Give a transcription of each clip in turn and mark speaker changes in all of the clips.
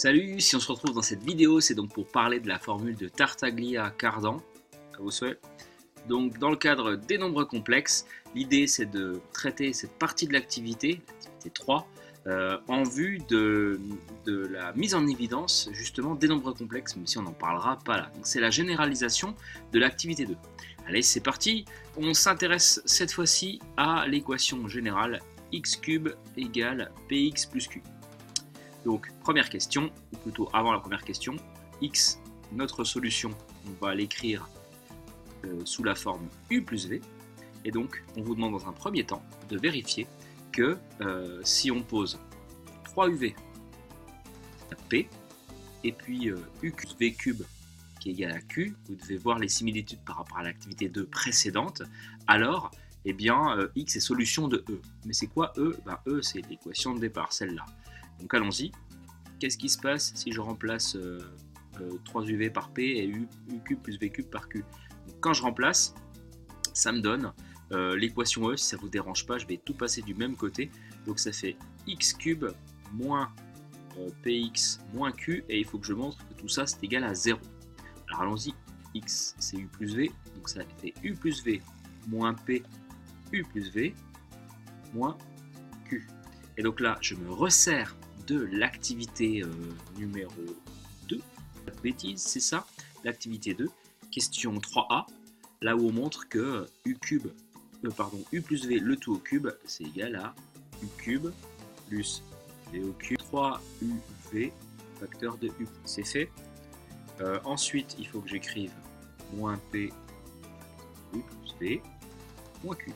Speaker 1: Salut, si on se retrouve dans cette vidéo, c'est donc pour parler de la formule de Tartaglia-Cardan, à vos souhaits. Donc dans le cadre des nombres complexes, l'idée c'est de traiter cette partie de l'activité, l'activité 3, en vue de la mise en évidence justement des nombres complexes, même si on n'en parlera pas là. Donc c'est la généralisation de l'activité 2. Allez, c'est parti, on s'intéresse cette fois-ci à l'équation générale x³ égale px plus q. Donc, première question, ou plutôt avant la première question, x, notre solution, on va l'écrire sous la forme u plus v. Et donc, on vous demande dans un premier temps de vérifier que si on pose 3uv à p, et puis u plus v cube qui est égal à q, vous devez voir les similitudes par rapport à l'activité 2 précédente, alors, eh bien, x est solution de e. Mais c'est quoi e? E, c'est l'équation de départ, celle-là. Donc allons-y. Qu'est-ce qui se passe si je remplace 3uv par p et u cube plus v cube par q? Donc, quand je remplace, ça me donne l'équation E. Si ça ne vous dérange pas, je vais tout passer du même côté. Donc ça fait x cube moins px moins q. Et il faut que je montre que tout ça c'est égal à 0. Alors allons-y. X c'est u plus v. Donc ça fait u plus v moins p u plus v moins q. Et donc là, je me resserre de l'activité numéro 2. Pas de bêtises, c'est ça, l'activité 2. Question 3a, là où on montre que u plus v, le tout au cube, c'est égal à u cube plus v au cube, 3uv facteur de u. C'est fait. Ensuite, il faut que j'écrive moins p u plus v moins q.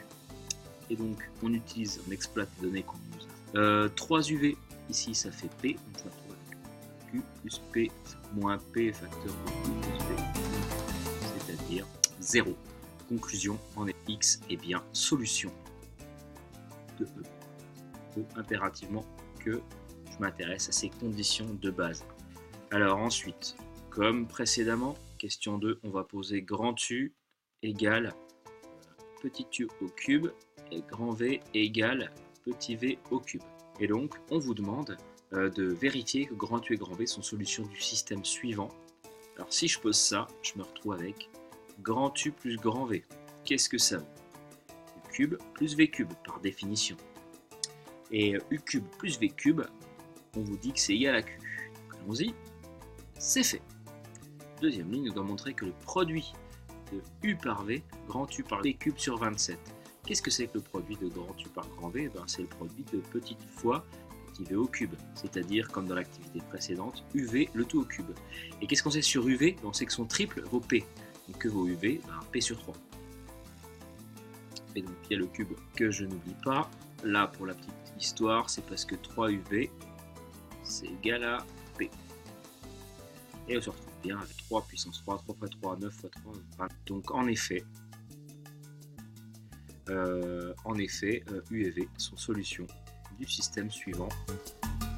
Speaker 1: Et donc, on utilise, on exploite les données qu'on nous a. 3uv, ici, ça fait p, donc je me retrouve avec q plus p moins p facteur de q plus v, c'est-à-dire 0. Conclusion, en x est bien solution de e. Il faut impérativement que je m'intéresse à ces conditions de base. Alors ensuite, comme précédemment, question 2, on va poser grand U égale petit u au cube, et grand V égale petit v au cube. Et donc, on vous demande de vérifier que grand U et grand V sont solutions du système suivant. Alors, si je pose ça, je me retrouve avec grand U plus grand V. Qu'est-ce que ça vaut? U cube plus V cube, par définition. Et U cube plus V cube, on vous dit que c'est égal à Q. Donc, allons-y, c'est fait. Deuxième ligne, nous doit montrer que le produit de U par V, grand U par V cube sur 27. Qu'est-ce que c'est que le produit de grand U par grand V? C'est le produit de petite fois petit v au cube, c'est-à-dire, comme dans l'activité précédente, UV le tout au cube. Et qu'est-ce qu'on sait sur UV? On sait que son triple vaut P. Donc que vaut UV? P sur 3. Et donc il y a le cube que je n'oublie pas. Là, pour la petite histoire, c'est parce que 3UV, c'est égal à P. Et on se retrouve bien avec 3 puissance 3, 3 fois 3, 9 fois 3, 20. Donc en effet, U et V sont solutions du système suivant.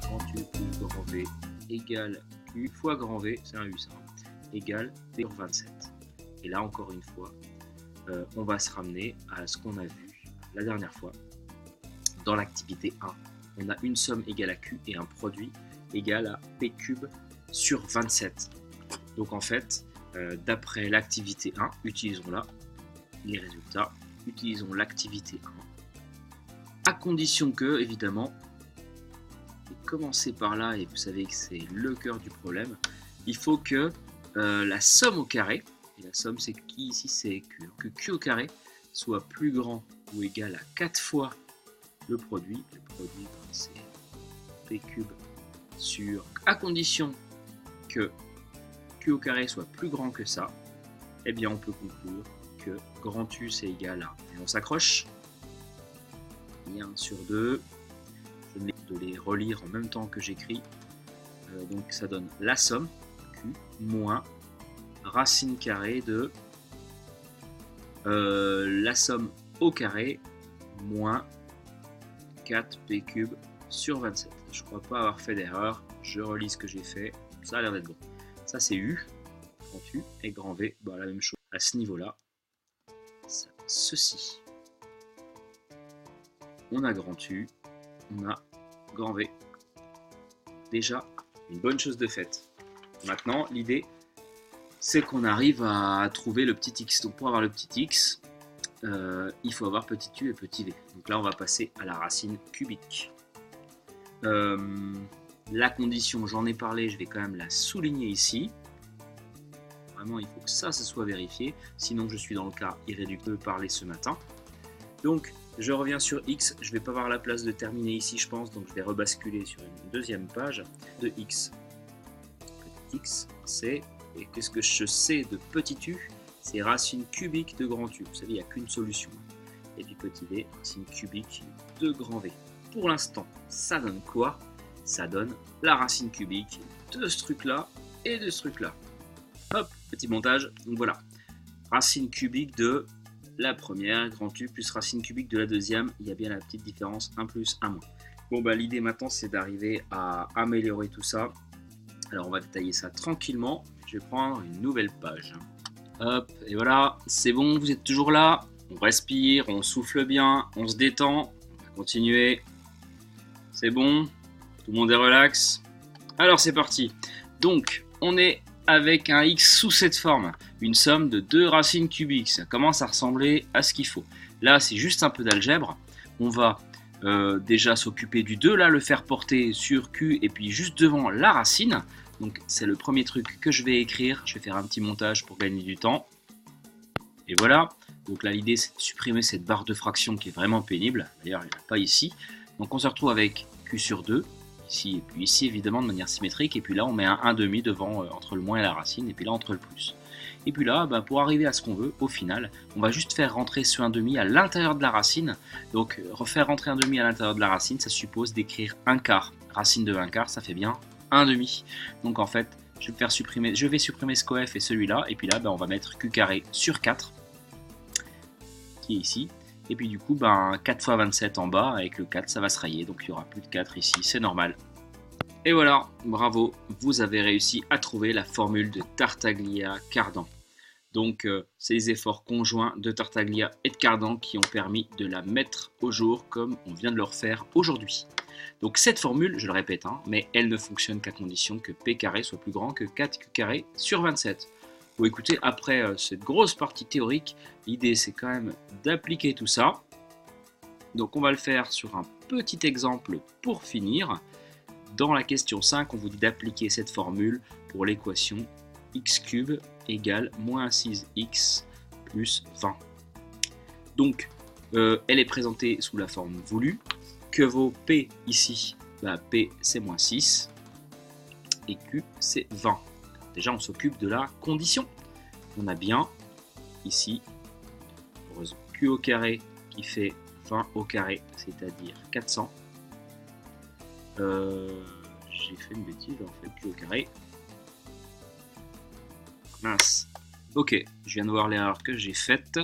Speaker 1: Grand U plus grand V égale Q fois grand V, c'est un U ça, égale P sur 27. Et là encore une fois, on va se ramener à ce qu'on a vu la dernière fois. Dans l'activité 1, on a une somme égale à Q et un produit égal à P cube sur 27. Donc en fait, d'après l'activité 1, utilisons là les résultats. Utilisons l'activité 1, à condition que, évidemment, et commencer par là, et vous savez que c'est le cœur du problème, il faut que la somme au carré, et la somme c'est qui ici c'est Q, que Q au carré soit plus grand ou égal à 4 fois le produit c'est P cube sur, à condition que Q au carré soit plus grand que ça, eh bien on peut conclure que grand U c'est égal à, et on s'accroche, 1 sur 2, je vais de les relire en même temps que j'écris, donc ça donne la somme, Q, moins racine carrée de la somme au carré, moins 4p cube sur 27. Je ne crois pas avoir fait d'erreur, je relis ce que j'ai fait, ça a l'air d'être bon. Ça c'est U, grand U, et grand V, la même chose. À ce niveau-là, ceci. On a grand U, on a grand V. Déjà, une bonne chose de faite. Maintenant, l'idée, c'est qu'on arrive à trouver le petit x. Donc pour avoir le petit x, il faut avoir petit u et petit v. Donc là, on va passer à la racine cubique. La condition, j'en ai parlé, je vais quand même la souligner ici. Vraiment, il faut que ça soit vérifié. Sinon, je suis dans le cas irréductible parlé ce matin. Donc, je reviens sur x. Je ne vais pas avoir la place de terminer ici, je pense. Donc, je vais rebasculer sur une deuxième page de x. Petit x, c'est... Et qu'est-ce que je sais de petit u? C'est racine cubique de grand U. Vous savez, il n'y a qu'une solution. Et puis petit v, racine cubique de grand V. Pour l'instant, ça donne quoi? Ça donne la racine cubique de ce truc-là et de ce truc-là. Hop, petit montage. Donc voilà, racine cubique de la première, grand U, plus racine cubique de la deuxième. Il y a bien la petite différence, 1 plus 1 moins. Bon, bah, l'idée maintenant, c'est d'arriver à améliorer tout ça. Alors, on va détailler ça tranquillement. Je vais prendre une nouvelle page. Hop, et voilà, c'est bon, vous êtes toujours là. On respire, on souffle bien, on se détend. On va continuer. C'est bon, tout le monde est relax. Alors, c'est parti. Donc, on est avec un x sous cette forme, une somme de 2 racines cubiques. Ça commence à ressembler à ce qu'il faut. Là, c'est juste un peu d'algèbre. On va déjà s'occuper du 2, là, le faire porter sur Q et puis juste devant la racine. Donc c'est le premier truc que je vais écrire. Je vais faire un petit montage pour gagner du temps. Et voilà. Donc là, l'idée, c'est de supprimer cette barre de fraction qui est vraiment pénible. D'ailleurs, il n'y en a pas ici. Donc on se retrouve avec Q sur 2. Ici et puis ici, évidemment, de manière symétrique. Et puis là, on met un 1,5 devant entre le moins et la racine. Et puis là, entre le plus. Et puis là, pour arriver à ce qu'on veut, au final, on va juste faire rentrer ce 1,5 à l'intérieur de la racine. Donc refaire rentrer 1,5 à l'intérieur de la racine, ça suppose d'écrire 1/4. Racine de 1/4, ça fait bien 1,5. Donc en fait, je vais supprimer ce coef et celui-là. Et puis là, on va mettre Q carré sur 4, qui est ici. Et puis du coup, 4 fois 27 en bas, avec le 4, ça va se rayer. Donc il n'y aura plus de 4 ici, c'est normal. Et voilà, bravo, vous avez réussi à trouver la formule de Tartaglia-Cardan. Donc c'est les efforts conjoints de Tartaglia et de Cardan qui ont permis de la mettre au jour comme on vient de le refaire aujourd'hui. Donc cette formule, je le répète, mais elle ne fonctionne qu'à condition que P carré soit plus grand que 4Q carré sur 27. Bon écoutez, après cette grosse partie théorique, l'idée c'est quand même d'appliquer tout ça. Donc on va le faire sur un petit exemple pour finir. Dans la question 5, on vous dit d'appliquer cette formule pour l'équation x³ égale moins 6x plus 20. Donc, elle est présentée sous la forme voulue. Que vaut P ici? P c'est moins 6 et Q c'est 20. Déjà, on s'occupe de la condition. On a bien ici Q au carré qui fait 20 au carré, c'est-à-dire 400. J'ai fait une bêtise, en fait, Q au carré. Mince. Ok, je viens de voir l'erreur que j'ai faite.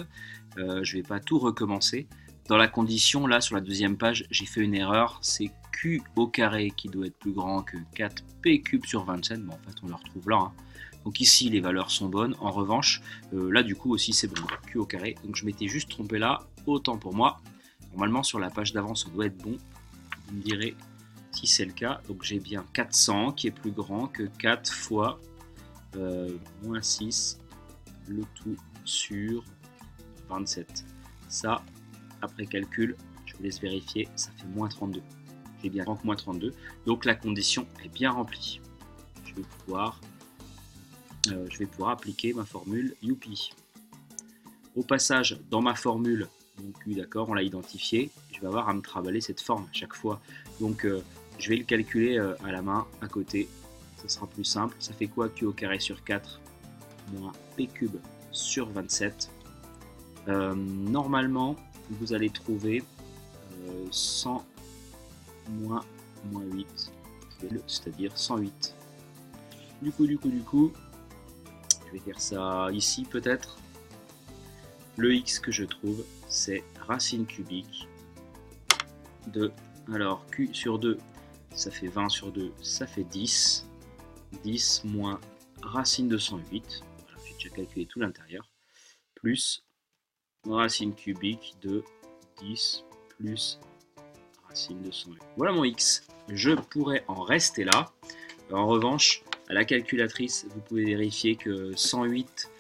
Speaker 1: Je vais pas tout recommencer. Dans la condition, là, sur la deuxième page, j'ai fait une erreur. C'est Q au carré qui doit être plus grand que 4P³ sur 27. Bon, en fait, on le retrouve là. Donc ici, les valeurs sont bonnes. En revanche, là, du coup, aussi, c'est bon. Q au carré. Donc, je m'étais juste trompé là. Autant pour moi. Normalement, sur la page d'avant, ça doit être bon. Vous me direz si c'est le cas. Donc, j'ai bien 400 qui est plus grand que 4 fois moins 6, le tout sur 27. Ça, après calcul, je vous laisse vérifier, ça fait moins 32. J'ai bien grand que moins 32. Donc la condition est bien remplie. Je vais pouvoir appliquer ma formule youpi. Au passage, dans ma formule, donc d'accord, on l'a identifié, je vais avoir à me travailler cette forme à chaque fois. Donc je vais le calculer à la main, à côté. Ça sera plus simple. Ça fait quoi Q au carré sur 4 moins P³ sur 27. Normalement, vous allez trouver 100 moins 8, c'est-à-dire 108. Du coup, je vais faire ça ici peut-être. Le x que je trouve, c'est racine cubique de, alors Q sur 2, ça fait 20 sur 2, ça fait 10. 10 moins racine de 108, voilà, j'ai déjà calculé tout l'intérieur, plus racine cubique de 10 plus racine de 108. Voilà mon x. Je pourrais en rester là. En revanche, à la calculatrice, vous pouvez vérifier que 108,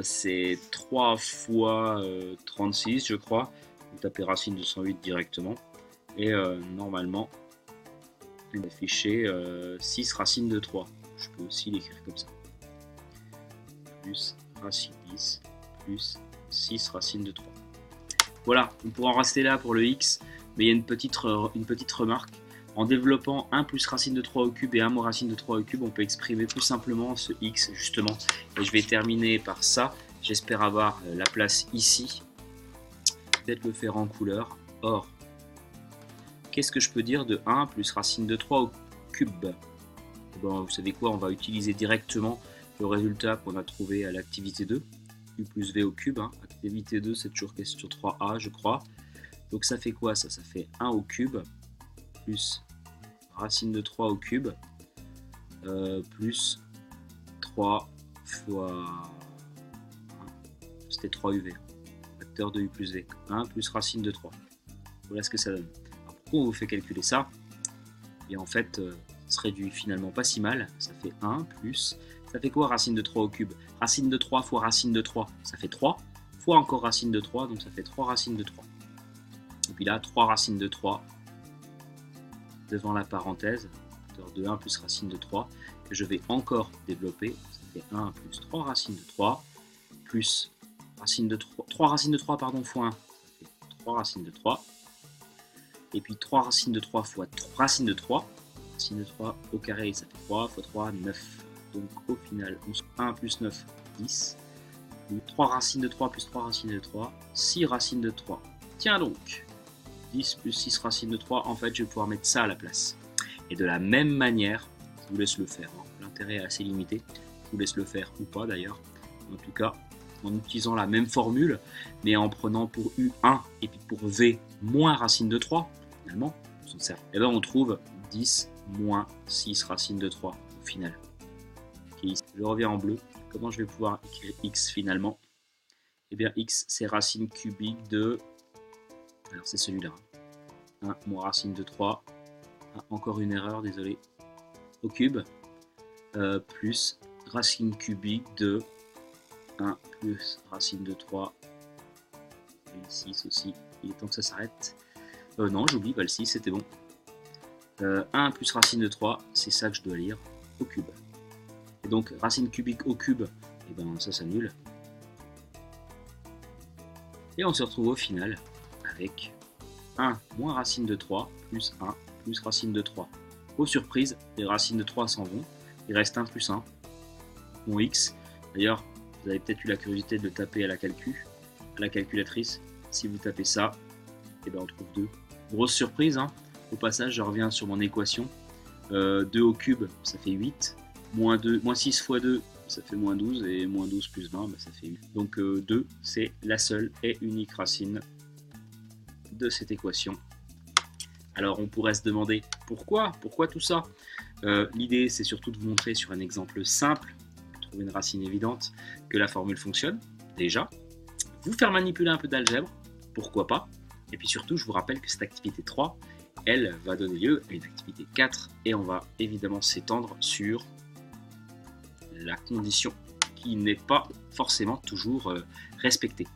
Speaker 1: c'est 3 fois 36, je crois. Vous tapez racine de 108 directement. Et normalement, il est affiché 6 racine de 3. Je peux aussi l'écrire comme ça. Plus racine 10, plus 6 racine de 3. Voilà, on pourra en rester là pour le x, mais il y a une petite remarque. En développant 1 plus racine de 3 au cube et 1 moins racine de 3 au cube, on peut exprimer tout simplement ce x justement. Et je vais terminer par ça. J'espère avoir la place ici. Peut-être le faire en couleur. Or, qu'est-ce que je peux dire de 1 plus racine de 3 au cube? Bon, vous savez quoi, on va utiliser directement le résultat qu'on a trouvé à l'activité 2. U plus V au cube. Hein. Activité 2, c'est toujours question 3A, je crois. Donc ça fait quoi ça? Ça fait 1 au cube plus racine de 3 au cube plus 3 fois... C'était 3 UV. Facteur de U plus V. 1 plus racine de 3. Voilà ce que ça donne. Alors, pourquoi on vous fait calculer ça? Et en fait, ça se réduit finalement pas si mal. Ça fait 1 plus... Ça fait quoi racine de 3 au cube? Racine de 3 fois racine de 3, ça fait 3. Fois encore racine de 3, donc ça fait 3 racines de 3. Et puis là, 3 racines de 3 devant la parenthèse, de 1 plus racine de 3, que je vais encore développer. Ça fait 1 plus 3 racines de 3, plus racine de 3, 3 racines de 3, pardon, fois 1, ça fait 3 racines de 3. Et puis 3 racines de 3 fois 3 racines de 3. Racine de 3 au carré, ça fait 3 fois 3, 9. Donc au final, 1 plus 9, 10. 3 racines de 3 plus 3 racines de 3, 6 racines de 3. Tiens donc, 10 plus 6 racines de 3, en fait je vais pouvoir mettre ça à la place. Et de la même manière, je vous laisse le faire, hein. L'intérêt est assez limité, je vous laisse le faire ou pas d'ailleurs. En tout cas, en utilisant la même formule, mais en prenant pour U1 et puis pour V moins racine de 3, finalement, on s'en sert. Et bien on trouve 10 moins 6 racines de 3 au final. Okay, je reviens en bleu. Comment je vais pouvoir écrire x finalement? Eh bien x c'est racine cubique de... Alors c'est celui-là. 1 moins racine de 3. Encore une erreur, désolé. Au cube. Plus racine cubique de 1 plus racine de 3. Et le 6 aussi. Il est temps que ça s'arrête. Non, j'oublie, pas le 6, c'était bon. 1 plus racine de 3, c'est ça que je dois lire au cube. Et donc racine cubique au cube, et ben ça s'annule. Et on se retrouve au final avec 1 moins racine de 3 plus 1 plus racine de 3. Aux surprises, les racines de 3 s'en vont. Il reste 1 plus 1. Mon x. D'ailleurs, vous avez peut-être eu la curiosité de le taper à la calculatrice. Si vous tapez ça, et ben on trouve 2. Grosse surprise, hein. Au passage, je reviens sur mon équation. 2 au cube, ça fait 8. Moins 6 fois 2, ça fait moins 12. Et moins 12 plus 20, ben ça fait 8. Donc 2, c'est la seule et unique racine de cette équation. Alors on pourrait se demander pourquoi tout ça? L'idée c'est surtout de vous montrer sur un exemple simple, trouver une racine évidente, que la formule fonctionne déjà, vous faire manipuler un peu d'algèbre, pourquoi pas, et puis surtout je vous rappelle que cette activité 3, elle va donner lieu à une activité 4 et on va évidemment s'étendre sur la condition qui n'est pas forcément toujours respectée.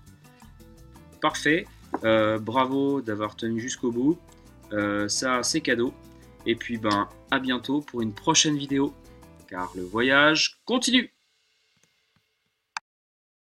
Speaker 1: Parfait, bravo d'avoir tenu jusqu'au bout. Ça c'est cadeau et puis ben à bientôt pour une prochaine vidéo car le voyage continue.